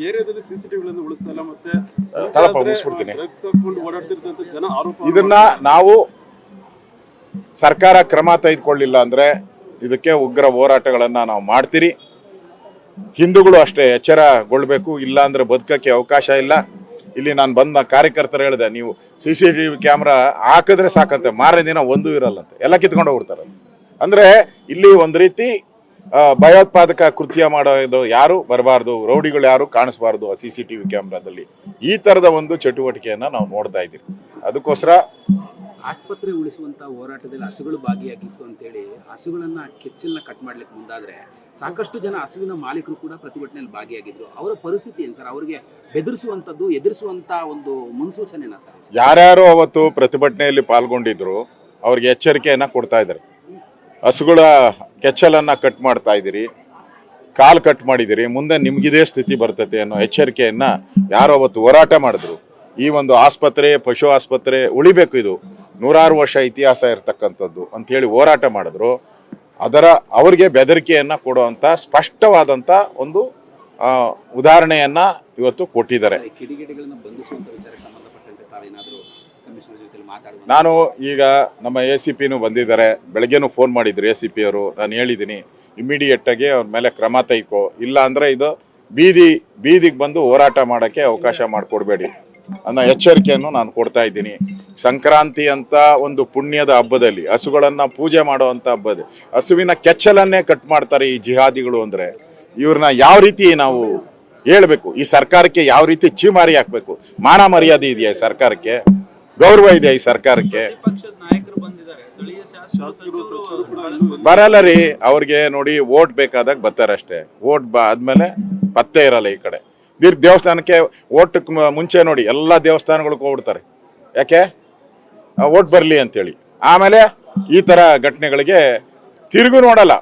ಏರಿಯಾದಲ್ಲಿ ಸಿಸಿಟಿವಿಗಳನ್ನು ಉಳಿಸ್ತಾ ಇಲ್ಲ, ಮತ್ತೆ ಮುಗಿಸ್ಬಿಡ್ತೀನಿ. ಡ್ರಗ್ಸ್ ಹಾಕೊಂಡು ಓಡಾಡ್ತಿರ್ತಂತ ಜನ ಆರೋಪ. ಇದನ್ನ ನಾವು ಸರ್ಕಾರ ಕ್ರಮ ತೆಗೆದುಕೊಳ್ಳಿಲ್ಲ ಅಂದ್ರೆ ಇದಕ್ಕೆ ಉಗ್ರ ಹೋರಾಟಗಳನ್ನ ನಾವು ಮಾಡ್ತೀರಿ. ಹಿಂದೂಗಳು ಅಷ್ಟೇ ಎಚ್ಚರಗೊಳ್ಬೇಕು, ಇಲ್ಲ ಅಂದ್ರೆ ಬದುಕಕ್ಕೆ ಅವಕಾಶ ಇಲ್ಲ. ಇಲ್ಲಿ ನಾನು ಬಂದ ಕಾರ್ಯಕರ್ತರು ಹೇಳಿದೆ, ನೀವು CCTV ಕ್ಯಾಮ್ರಾ ಹಾಕಿದ್ರೆ ಸಾಕಂತೆ, ಮಾರನೇ ದಿನ ಒಂದೂ ಇರಲ್ಲಂತೆ, ಎಲ್ಲ ಕಿತ್ಕೊಂಡು ಹೋಗ್ಬಿಡ್ತಾರೆ. ಅಂದ್ರೆ ಇಲ್ಲಿ ಒಂದ್ ರೀತಿ ಭಯೋತ್ಪಾದಕ ಕೃತ್ಯ ಮಾಡೋದು ಯಾರು ಬರಬಾರ್ದು, ರೌಡಿಗಳು ಯಾರು ಕಾಣಿಸ್ಬಾರ್ದು ಆ CCTV ಕ್ಯಾಮ್ರಾದಲ್ಲಿ. ಈ ತರದ ಒಂದು ಚಟುವಟಿಕೆಯನ್ನ ನಾವು ನೋಡ್ತಾ ಇದ್ದೀವಿ. ಅದಕ್ಕೋಸ್ಕರ ಆಸ್ಪತ್ರೆ ಉಳಿಸುವಂತ ಹೋರಾಟದಲ್ಲಿ ಹಸುಗಳು ಭಾಗಿಯಾಗಿತ್ತು ಅಂತೇಳಿ ಹಸುಗಳನ್ನ ಕೆಚ್ಚಲನ್ನ ಕಟ್ ಮಾಡ್ಲಿಕ್ಕೆ ಮುಂದಾದ್ರೆ ಸಾಕಷ್ಟು ಜನ ಹಸುವಿನ ಮಾಲೀಕರು ಕೂಡ ಪ್ರತಿಭಟನೆಯಲ್ಲಿ ಭಾಗಿಯಾಗಿದ್ರು. ಅವರ ಪರಿಸ್ಥಿತಿ ಏನ್ ಸರ್? ಅವರಿಗೆ ಬೆದರಿಸುವಂತದ್ದು, ಎದುರಿಸುವಂತ ಒಂದು ಮುನ್ಸೂಚನೆನಾ ಸರ್? ಯಾರ್ಯಾರು ಅವತ್ತು ಪ್ರತಿಭಟನೆಯಲ್ಲಿ ಪಾಲ್ಗೊಂಡಿದ್ರು ಅವ್ರಿಗೆ ಎಚ್ಚರಿಕೆಯನ್ನ ಕೊಡ್ತಾ ಇದ್ದಾರೆ. ಹಸುಗಳ ಕೆಚ್ಚಲನ್ನ ಕಟ್ ಮಾಡ್ತಾ ಇದ್ದೀರಿ, ಕಾಲ್ ಕಟ್ ಮಾಡಿದಿರಿ, ಮುಂದೆ ನಿಮ್ಗಿದೇ ಸ್ಥಿತಿ ಬರ್ತತೆ ಅನ್ನೋ ಎಚ್ಚರಿಕೆಯನ್ನ ಯಾರು ಅವತ್ತು ಹೋರಾಟ ಮಾಡಿದ್ರು. ಈ ಒಂದು ಆಸ್ಪತ್ರೆ, ಪಶು ಆಸ್ಪತ್ರೆ ಉಳಿಬೇಕು, ಇದು 100 ವರ್ಷ ಇತಿಹಾಸ ಇರತಕ್ಕಂಥದ್ದು ಅಂತ ಹೇಳಿ ಹೋರಾಟ ಮಾಡಿದ್ರು. ಅವರಿಗೆ ಬೆದರಿಕೆಯನ್ನ ಕೊಡುವಂತ ಸ್ಪಷ್ಟವಾದಂತ ಒಂದು ಉದಾಹರಣೆಯನ್ನ ಇವತ್ತು ಕೊಟ್ಟಿದ್ದಾರೆ. ನಾನು ಈಗ ನಮ್ಮ ACPನೂ ಬಂದಿದ್ದಾರೆ, ಬೆಳಗ್ಗೆನೂ ಫೋನ್ ಮಾಡಿದ್ರು ACP ಅವರು. ನಾನು ಹೇಳಿದ್ದೀನಿ ಇಮಿಡಿಯೇಟ್ ಆಗಿ ಅವ್ರ ಮೇಲೆ ಕ್ರಮ ತೆಗೆದುಕೋ, ಇಲ್ಲ ಅಂದ್ರೆ ಇದು ಬೀದಿಗೆ ಬಂದು ಹೋರಾಟ ಮಾಡಕ್ಕೆ ಅವಕಾಶ ಮಾಡಿಕೊಡ್ಬೇಡಿ ಅನ್ನೋ ಎಚ್ಚರಿಕೆಯನ್ನು ನಾನು ಕೊಡ್ತಾ ಇದ್ದೀನಿ. ಸಂಕ್ರಾಂತಿ ಅಂತ ಒಂದು ಪುಣ್ಯದ ಹಬ್ಬದಲ್ಲಿ, ಹಸುಗಳನ್ನ ಪೂಜೆ ಮಾಡುವಂತ ಹಬ್ಬದ ಹಸುವಿನ ಕೆಚ್ಚಲನ್ನೇ ಕಟ್ ಮಾಡ್ತಾರೆ ಈ ಜಿಹಾದಿಗಳು. ಅಂದ್ರೆ ಇವ್ರನ್ನ ಯಾವ ರೀತಿ ನಾವು ಹೇಳ್ಬೇಕು? ಈ ಸರ್ಕಾರಕ್ಕೆ ಯಾವ ರೀತಿ ಚೀಮಾರಿ ಹಾಕ್ಬೇಕು? ಮಾನ ಮರ್ಯಾದೆ ಇದೆಯಾ ಈ ಸರ್ಕಾರಕ್ಕೆ? ಗೌರವ ಇದೆಯಾ ಈ ಸರ್ಕಾರಕ್ಕೆ? ಬರಲ್ಲ ರೀ, ಅವ್ರಿಗೆ ನೋಡಿ ವೋಟ್ ಬೇಕಾದಾಗ ಬರ್ತಾರೆ ಅಷ್ಟೇ. ವೋಟ್ ಆದ್ಮೇಲೆ ಪತ್ತೆ ಇರಲ್ಲ ಈ ಕಡೆ. ದೇವಸ್ಥಾನಕ್ಕೆ ಓಟಕ್ಕೆ ಮುಂಚೆ ನೋಡಿ ಎಲ್ಲ ದೇವಸ್ಥಾನಗಳಿಗೆ ಹೋಗ್ಬಿಡ್ತಾರೆ. ಯಾಕೆ? ವೋಟ್ ಬರಲಿ ಅಂತೇಳಿ. ಆಮೇಲೆ ಈ ತರ ಘಟನೆಗಳಿಗೆ ತಿರುಗು ನೋಡಲ್ಲ.